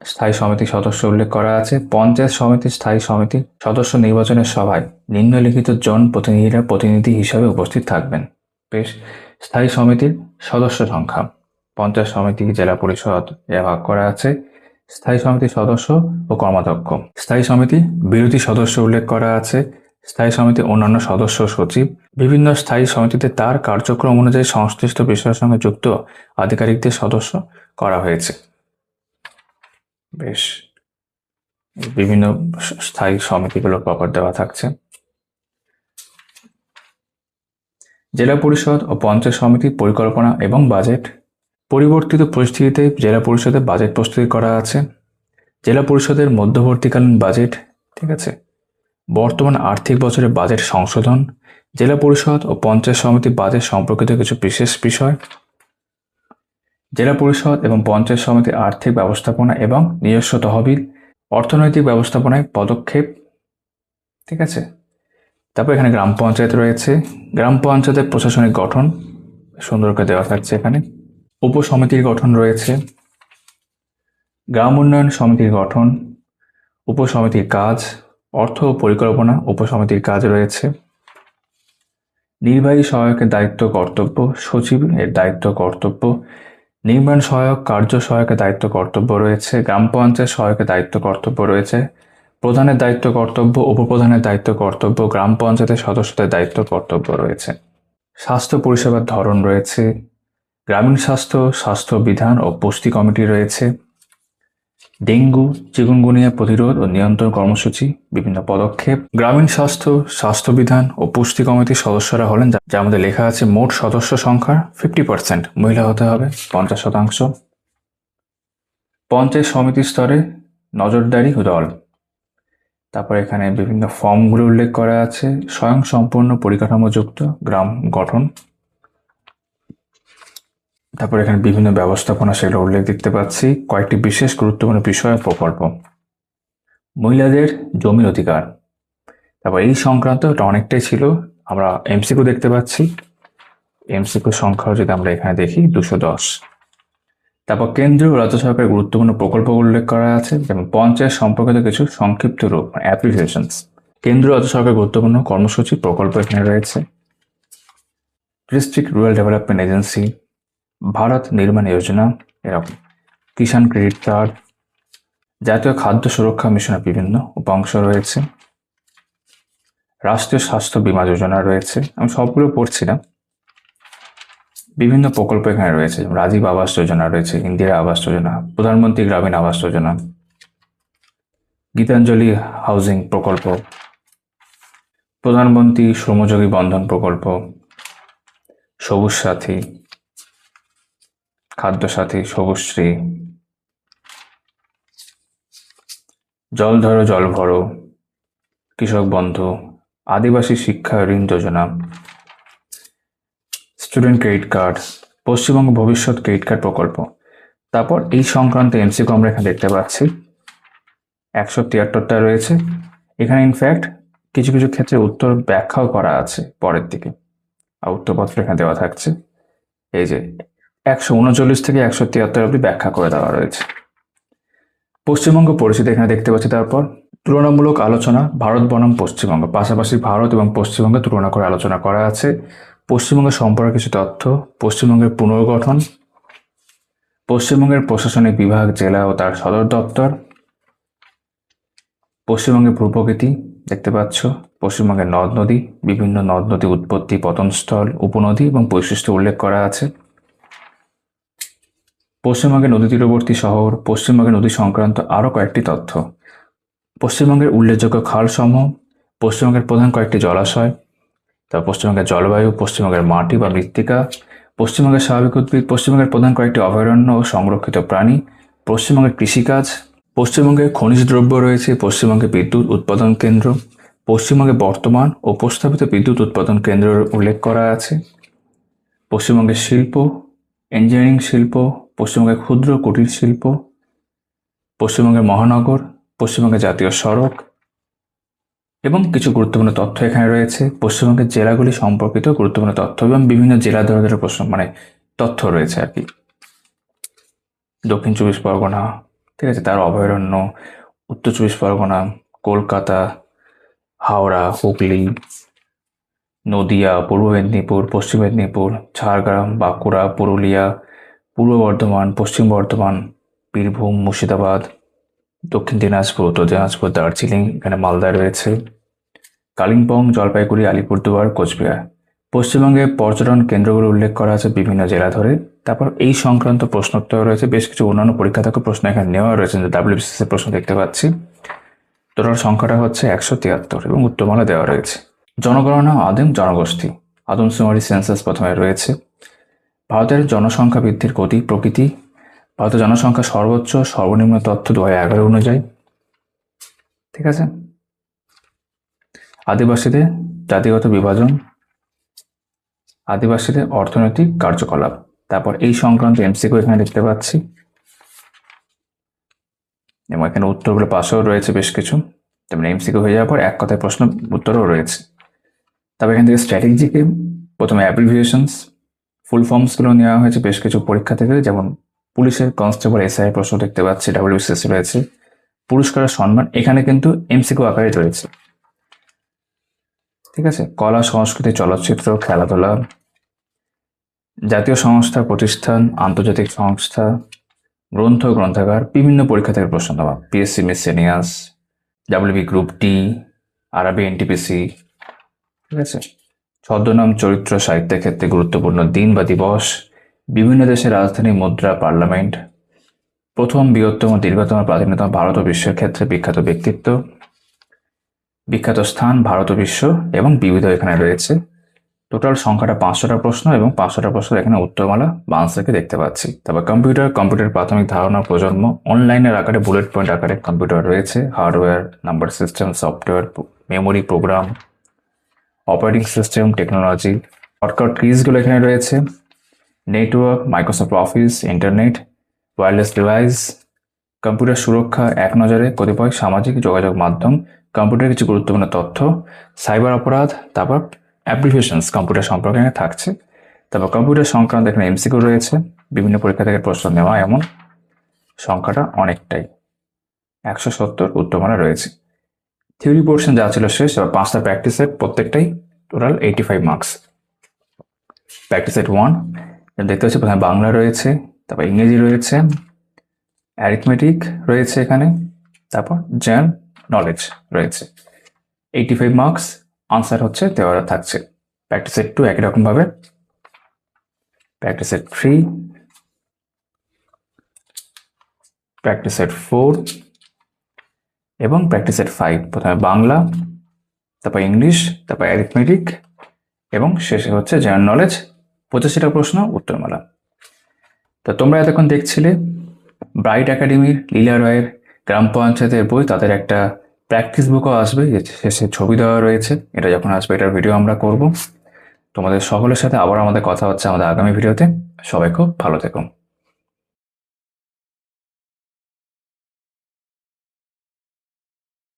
স্থায়ী সমিতির সদস্য উল্লেখ করা আছে। পঞ্চায়েত সমিতির স্থায়ী সমিতি সদস্য নির্বাচনের সভায় নিম্নলিখিত জন প্রতিনিধিরা প্রতিনিধি হিসাবে উপস্থিত থাকবেন। বেশ। স্থায়ী সমিতির সদস্য সংখ্যা, পঞ্চায়েত সমিতি, জেলা পরিষদ এ ভাগ করা আছে। স্থায়ী সমিতির সদস্য ও কর্মাধ্যক্ষ। স্থায়ী সমিতি বিরোধী সদস্য উল্লেখ করা আছে। স্থায়ী সমিতির অন্যান্য সদস্য, সচিব। বিভিন্ন স্থায়ী সমিতিতে তার কার্যক্রম অনুযায়ী সংশ্লিষ্ট বিষয়ের সঙ্গে যুক্ত আধিকারিকদের সদস্য করা হয়েছে। বেশ, বিভিন্ন স্থায়ী সমিতিগুলোর প্রপার দেওয়া থাকছে। জেলা পরিষদ ও পঞ্চায়েত সমিতির পরিকল্পনা এবং বাজেট। পরিবর্তিত পরিস্থিতিতে জেলা পরিষদের বাজেট প্রস্তুতি করা আছে। জেলা পরিষদের মধ্যবর্তীকালীন বাজেট, ঠিক আছে, বর্তমান আর্থিক বছরের বাজেট সংশোধন। জেলা পরিষদ ও পঞ্চায়েত সমিতি বাজেট সম্পর্কিত কিছু বিশেষ বিষয়। জেলা পরিষদ এবং পঞ্চায়েত সমিতির আর্থিক ব্যবস্থাপনা এবং নিজস্ব তহবিল, অর্থনৈতিক ব্যবস্থাপনায় পদক্ষেপ, ঠিক আছে। তারপর এখানে গ্রাম পঞ্চায়েত রয়েছে। গ্রাম পঞ্চায়েতের প্রশাসনিক গঠন সুন্দর করে দেওয়া থাকছে এখানে। উপসমিতির গঠন রয়েছে। গ্রাম উন্নয়ন সমিতির গঠন, উপসমিতির কাজ, অর্থ ও পরিকল্পনা উপসমিতির কাজ রয়েছে। নির্বাহী সহায়কের দায়িত্ব, কর্তব্য, সচিব এর দায়িত্ব, কর্তব্য। নির্মাণ সহায়ক, কার্য সহায়কের দায়িত্ব, কর্তব্য রয়েছে। গ্রাম পঞ্চায়েত সহায়কের দায়িত্ব, কর্তব্য রয়েছে। প্রধানের দায়িত্ব কর্তব্য, উপপ্রধানের দায়িত্ব কর্তব্য, গ্রাম পঞ্চায়েতের সদস্যদের দায়িত্ব কর্তব্য রয়েছে। স্বাস্থ্য পরিষেবার ধরন রয়েছে, গ্রামীণ স্বাস্থ্য বিধান ও পুষ্টি কমিটি রয়েছে, ডেঙ্গু চিকুনগুনিয়া প্রতিরোধ ও নিয়ন্ত্রণ কর্মসূচি, বিভিন্ন পদক্ষেপ। গ্রামীণ স্বাস্থ্যবিধান ও পুষ্টি কমিটির সদস্যরা হলেন, যার মধ্যে লেখা আছে মোট সদস্য সংখ্যার 50% মহিলা হতে হবে, 50%। পঞ্চায়েত সমিতি স্তরে নজরদারি দল। তারপর এখানে বিভিন্ন ফর্মগুলো উল্লেখ করা আছে। স্বয়ংসম্পূর্ণ পরিকাঠামোযুক্ত গ্রাম গঠন। তারপর এখানে বিভিন্ন ব্যবস্থাপনা, সেগুলো উল্লেখ দেখতে পাচ্ছি। কয়েকটি বিশেষ গুরুত্বপূর্ণ বিষয় প্রকল্প। মহিলাদের জমির অধিকার। তারপর এই সংক্রান্ত এটা অনেকটাই ছিল। আমরা এমসিকিউ দেখতে পাচ্ছি। এমসিকিউ সংখ্যা যদি আমরা এখানে দেখি 210। তারপর কেন্দ্রীয় ও রাজ্য সরকারের গুরুত্বপূর্ণ প্রকল্প উল্লেখ করা আছে, যেমন পঞ্চায়েত সম্পর্কিত কিছু সংক্ষিপ্ত রূপ, অ্যাপ্লিকেশনস। কেন্দ্রীয় রাজ্য সরকারের গুরুত্বপূর্ণ কর্মসূচি প্রকল্প এখানে রয়েছে। District rural development agency, Bharat নির্মাণ যোজনা, এরকম কিষাণ ক্রেডিট কার্ড, জাতীয় খাদ্য সুরক্ষা মিশনের বিভিন্ন উপাংশ রয়েছে, রাষ্ট্রীয় স্বাস্থ্য বীমা যোজনা রয়েছে। আমি সবগুলো পড়ছি না। বিভিন্ন প্রকল্প এখানে রয়েছে, রাজীব আবাস যোজনা রয়েছে, ইন্দিরা আবাস যোজনা, প্রধানমন্ত্রী গ্রামীণ আবাস যোজনা, গীতাঞ্জলি হাউজিং প্রকল্প, প্রধানমন্ত্রী শ্রমযোগী বন্ধন প্রকল্প, সবুজ সাথী, খাদ্য সাথী, সবুজশ্রী, জল ধরো জল ভরো, কৃষক বন্ধু, আদিবাসী শিক্ষা ঋণ যোজনা, স্টুডেন্ট ক্রেডিট কার্ড, পশ্চিমবঙ্গ ভবিষ্যৎ ক্রেডিট কার্ড প্রকল্প। তারপর এই সংক্রান্ত এমসিকিউ আমরা এখানে দেখতে পাচ্ছি 173টা রয়েছে। এখানে ইনফ্যাক্ট কিছু কিছু ক্ষেত্রে উত্তর ব্যাখ্যাও করা আছে পরের দিকে, আর উত্তরপত্র এখানে দেওয়া থাকছে। এই যে 139 থেকে 173 অব্দি ব্যাখ্যা করে দেওয়া রয়েছে। পশ্চিমবঙ্গ পরিচিতি এখানে দেখতে পাচ্ছি। তারপর তুলনামূলক আলোচনা, ভারত বনাম পশ্চিমবঙ্গ, পাশাপাশি ভারত এবং পশ্চিমবঙ্গে তুলনা করে আলোচনা করা আছে। পশ্চিমবঙ্গের সম্পর্কে কিছু তথ্য, পশ্চিমবঙ্গের পুনর্গঠন, পশ্চিমবঙ্গের প্রশাসনিক বিভাগ, জেলা ও তার সদর দপ্তর, পশ্চিমবঙ্গের ভূপ্রকৃতি দেখতে পাচ্ছ, পশ্চিমবঙ্গের নদ নদী, বিভিন্ন নদ নদী উৎপত্তি, পতনস্থল, উপনদী এবং বৈশিষ্ট্য উল্লেখ করা আছে। পশ্চিমবঙ্গের নদী তীরবর্তী শহর, পশ্চিমবঙ্গের নদী সংক্রান্ত আরও কয়েকটি তথ্য, পশ্চিমবঙ্গের উল্লেখযোগ্য খালসমূহ, পশ্চিমবঙ্গের প্রধান কয়েকটি জলাশয়, তারপর পশ্চিমবঙ্গের জলবায়ু, পশ্চিমবঙ্গের মাটি বা মৃত্তিকা, পশ্চিমবঙ্গের স্বাভাবিক উদ্ভিদ, পশ্চিমবঙ্গের প্রধান কয়েকটি অভয়ারণ্য ও সংরক্ষিত প্রাণী, পশ্চিমবঙ্গের কৃষিকাজ, পশ্চিমবঙ্গের খনিজ দ্রব্য রয়েছে, পশ্চিমবঙ্গের বিদ্যুৎ উৎপাদন কেন্দ্র, পশ্চিমবঙ্গে বর্তমান ও প্রস্তাবিত বিদ্যুৎ উৎপাদন কেন্দ্রের উল্লেখ করা আছে, পশ্চিমবঙ্গের শিল্প, ইঞ্জিনিয়ারিং শিল্প, পশ্চিমবঙ্গের ক্ষুদ্র কুটির শিল্প, পশ্চিমবঙ্গের মহানগর, পশ্চিমবঙ্গের জাতীয় সড়ক এবং কিছু গুরুত্বপূর্ণ তথ্য এখানে রয়েছে। পশ্চিমবঙ্গের জেলাগুলি সম্পর্কিত গুরুত্বপূর্ণ তথ্য এবং বিভিন্ন জেলা ধরে ধরে প্রশ্ন তথ্য রয়েছে আর কি। দক্ষিণ 24 পরগনা, ঠিক আছে, তার অভয়ারণ্য, উত্তর 24 পরগনা, কলকাতা, হাওড়া, হুগলি, নদিয়া, পূর্ব মেদিনীপুর, পশ্চিম মেদিনীপুর, ঝাড়গ্রাম, বাঁকুড়া, পুরুলিয়া, পূর্ব বর্ধমান, পশ্চিম বর্ধমান, বীরভূম, মুর্শিদাবাদ, দক্ষিণ দিনাজপুর, উত্তর দিনাজপুর, দার্জিলিং, এখানে মালদা রয়েছে, কালিম্পং, জলপাইগুড়ি, আলিপুরদুয়ার, কোচবিহার। পশ্চিমবঙ্গে পর্যটন কেন্দ্রগুলো উল্লেখ করা আছে বিভিন্ন জেলা ধরে। তারপর এই সংক্রান্ত প্রশ্নোত্তর রয়েছে, বেশ কিছু অন্যান্য পরীক্ষা থেকে প্রশ্ন এখানে নেওয়া রয়েছে, WBCS এর প্রশ্ন দেখতে পাচ্ছি। টোটাল সংখ্যাটা হচ্ছে 173 এবং উত্তরমালা দেওয়া রয়েছে। জনগণনা আদিম জনগোষ্ঠী, আদমশুমারি সেন্সাস প্রথমে রয়েছে। ভারতের জনসংখ্যা বৃদ্ধির গতি প্রকৃতি, ভারতের জনসংখ্যা সর্বোচ্চ সর্বনিম্ন তথ্য 2011 অনুযায়ী, ঠিক আছে। আদিবাসীদের জাতিগত বিভাজন, আদিবাসীদের অর্থনৈতিক কার্যকলাপ। তারপর এই সংক্রান্ত এমসিকিউ এখানে দেখতে পাচ্ছি এবং এখানে উত্তরগুলো পাশেও রয়েছে বেশ কিছু। তেমন এমসিকিউ হয়ে যাওয়ার পর এক কথায় প্রশ্ন উত্তরও রয়েছে। তবে এখান থেকে স্ট্র্যাটেজিকে প্রথমে অ্যাব্রিভিয়েশনস, ফুল ফর্মসগুলো নেওয়া হয়েছে বেশ কিছু পরীক্ষা থেকে, যেমন পুলিশের কনস্টেবল SI প্রশ্ন দেখতে পাচ্ছি, WBCS রয়েছে। পুরস্কারের সম্মান এখানে কিন্তু এমসিকিউ আকারে রয়েছে, ঠিক আছে। কলা সংস্কৃতি, চলচ্চিত্র, খেলাধুলা, জাতীয় সংস্থা প্রতিষ্ঠান, আন্তর্জাতিক সংস্থা, গ্রন্থ গ্রন্থাগার, বিভিন্ন পরীক্ষা থেকে প্রশ্ন দেওয়া, PSC miscellaneous, WB group D, আরবি এনটিপিসি, ঠিক আছে। ছদ্মনাম, চরিত্র, সাহিত্যের ক্ষেত্রে গুরুত্বপূর্ণ দিন বা দিবস, বিভিন্ন দেশের রাজধানী, মুদ্রা, পার্লামেন্ট, প্রথম, বৃহত্তম, দীর্ঘতম, প্রাচীনতম ভারত ও বিশ্বের ক্ষেত্রে বিখ্যাত ব্যক্তিত্ব, বিখ্যাত স্থান, ভারত ও বিশ্ব এবং বিবিধ এখানে রয়েছে। টোটাল সংখ্যাটা 500টা প্রশ্ন এবং 500টা প্রশ্ন এখানে উত্তরমালা বা আনসারকে দেখতে পাচ্ছি। তারপর কম্পিউটার প্রাথমিক ধারণা, প্রজন্ম, অনলাইনের আকারে, বুলেট পয়েন্ট আকারে কম্পিউটার রয়েছে, hardware, number system, software, memory, program, operating system, technology. Shortcut কিজগুলো এখানে রয়েছে, network, Microsoft Office, internet, wireless device, computer সুরক্ষা, এক নজরে, কতিপয় সামাজিক যোগাযোগ মাধ্যম, কম্পিউটারের কিছু গুরুত্বপূর্ণ তথ্য, সাইবার অপরাধ, তারপর অ্যাপ্লিকেশনস কম্পিউটার সম্পর্কে এখানে থাকছে। তারপর কম্পিউটার সংক্রান্ত এখানে এমসিকিউ রয়েছে, বিভিন্ন পরীক্ষা থেকে প্রশ্ন নেওয়া, এমন সংখ্যাটা অনেকটাই, 170 উত্তরমালা রয়েছে। থিওরি পোর্শন যা ছিল শেষ, এবার 5টা প্র্যাকটিস সেট, প্রত্যেকটাই টোটাল 85 মার্কস। প্র্যাকটিস সেট 1 দেখতে পাচ্ছি প্রথমে বাংলা রয়েছে, তারপর ইংরেজি রয়েছে, অ্যারিথমেটিক রয়েছে এখানে, তারপর জেনারেল নলেজ রয়েছে। 85 মার্কস, আনসার হচ্ছে দেওয়া থাকছে। প্র্যাকটিস সেট 2 একই রকমভাবে, প্র্যাকটিস সেট 3, প্র্যাকটিস সেট 4 এবং প্র্যাকটিস সেট 5। প্রথমে বাংলা, তারপর ইংলিশ, তারপর অ্যারিথমেটিক এবং শেষে হচ্ছে জেনারেল নলেজ, 85টা প্রশ্ন উত্তরমালা। তো তোমরা এতক্ষণ দেখছিলে ব্রাইট একাডেমির লীলা রয়ের গ্রাম পঞ্চায়েতের বই, তাদের একটা প্র্যাকটিস বুকও আসবে, শেষে ছবি দেওয়া রয়েছে। এটা যখন আসবে এটার ভিডিও আমরা করব। তোমাদের সকলের সাথে আবার আমাদের কথা হচ্ছে আমাদের আগামী ভিডিওতে। সবাই খুব ভালো থেকো।